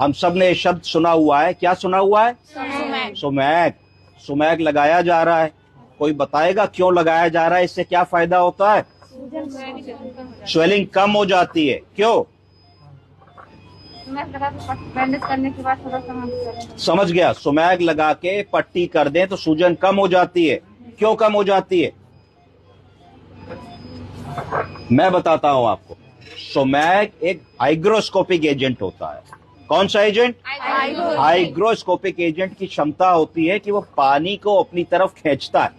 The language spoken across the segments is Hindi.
हम सब ने ये शब्द सुना हुआ है। क्या सुना हुआ है? सुमैक। सुमैक लगाया जा रहा है। कोई बताएगा क्यों लगाया जा रहा है? इससे क्या फायदा होता है? स्वेलिंग कम हो जाती है। क्यों? बैंडेज करने के बाद थोड़ा सा समझ गया। सुमैक लगा के पट्टी कर दें तो सूजन कम हो जाती है। क्यों कम हो जाती है? मैं बताता हूं आपको। सुमैक एक हाइग्रोस्कोपिक एजेंट होता है। कौन सा एजेंट? हाइग्रोस्कोपिक एजेंट की क्षमता होती है कि वो पानी को अपनी तरफ खींचता है।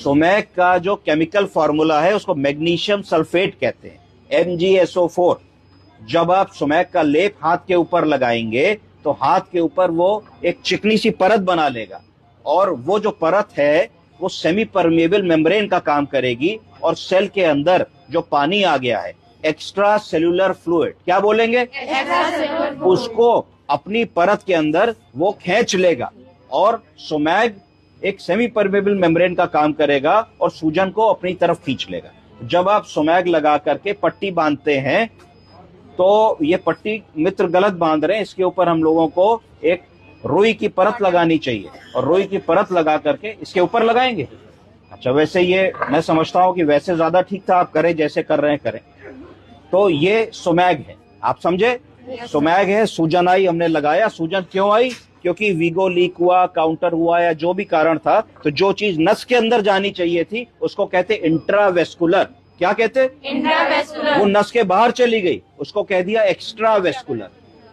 सुमैक का जो केमिकल फॉर्मूला है उसको मैग्नीशियम सल्फेट कहते हैं, MgSO4। जब आप सुमैक का लेप हाथ के ऊपर लगाएंगे तो हाथ के ऊपर वो एक चिकनी सी परत बना लेगा, और वो जो परत है वो सेमी परमेबल मेम्ब्रेन का काम करेगी, और सेल के अंदर जो पानी आ गया है, एक्स्ट्रा सेलुलर फ्लूइड, क्या बोलेंगे? उसको अपनी परत के अंदर वो खींच लेगा, और सुमैक एक सेमी परमेबल मेम्ब्रेन का काम करेगा और सूजन को अपनी तरफ खींच लेगा। जब आप सुमैक लगा करके पट्टी बांधते हैं तो ये पट्टी मित्र गलत बांध रहे हैं, इसके ऊपर हम लोगों को एक रुई की परत लगानी चाहिए, और रुई की परत लगा करके इसके ऊपर लगाएंगे। अच्छा, वैसे ये मैं समझता हूं कि वैसे ज्यादा ठीक था, आप करें जैसे कर रहे हैं करें। तो ये सुमैक है, आप समझे? सुमैक है। सूजन आई, हमने लगाया। सूजन क्यों आई? क्योंकि वीगो लीक हुआ, काउंटर हुआ, या जो भी कारण था, तो जो चीज नस के अंदर जानी चाहिए थी उसको कहते इंट्रावेस्कुलर। क्या कहते? इंट्रावेस्कुलर। वो नस के बाहर चली गई, उसको कह दिया एक्स्ट्रावेस्कुलर।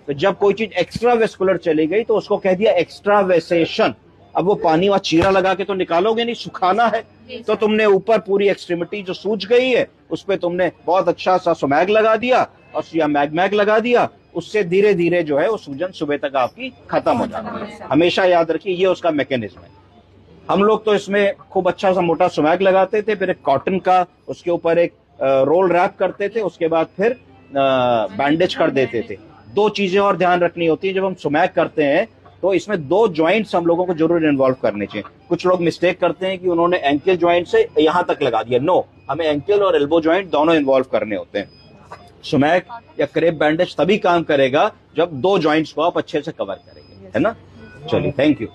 तो जब कोई चीज एक्स्ट्रावेस्कुलर चली गई तो उसको कह दिया एक्स्ट्रावेसेशन। अब वो पानी वहां चीरा लगा के तो निकालोगे नहीं, सुखाना है, तो तुमने ऊपर पूरी एक्सट्रीमिटी जो सूज गई है उस पे तुमने बहुत अच्छा सा सुमैक लगा दिया और या मैग लगा दिया। उससे धीरे धीरे जो है वो सूजन सुबह तक आपकी खत्म हो जाती है। हमेशा याद रखिए, ये उसका मैकेनिज्म है। हम लोग तो इसमें खूब अच्छा सा मोटा सुमैक लगाते थे, फिर एक कॉटन का उसके ऊपर एक रोल रैप करते थे, उसके बाद फिर बैंडेज कर देते थे। दो चीजें और ध्यान रखनी होती है जब हम सुमैक करते हैं, तो इसमें दो जॉइंट्स हम लोगों को जरूर इन्वॉल्व करने चाहिए। कुछ लोग मिस्टेक करते हैं कि उन्होंने एंकल जॉइंट से यहां तक लगा दिया। नो, हमें एंकल और एल्बो जॉइंट दोनों इन्वॉल्व करने होते हैं। सुमैक या क्रेप बैंडेज तभी काम करेगा जब दो जॉइंट्स को आप अच्छे से कवर करेंगे, है ना? चलिए, थैंक यू।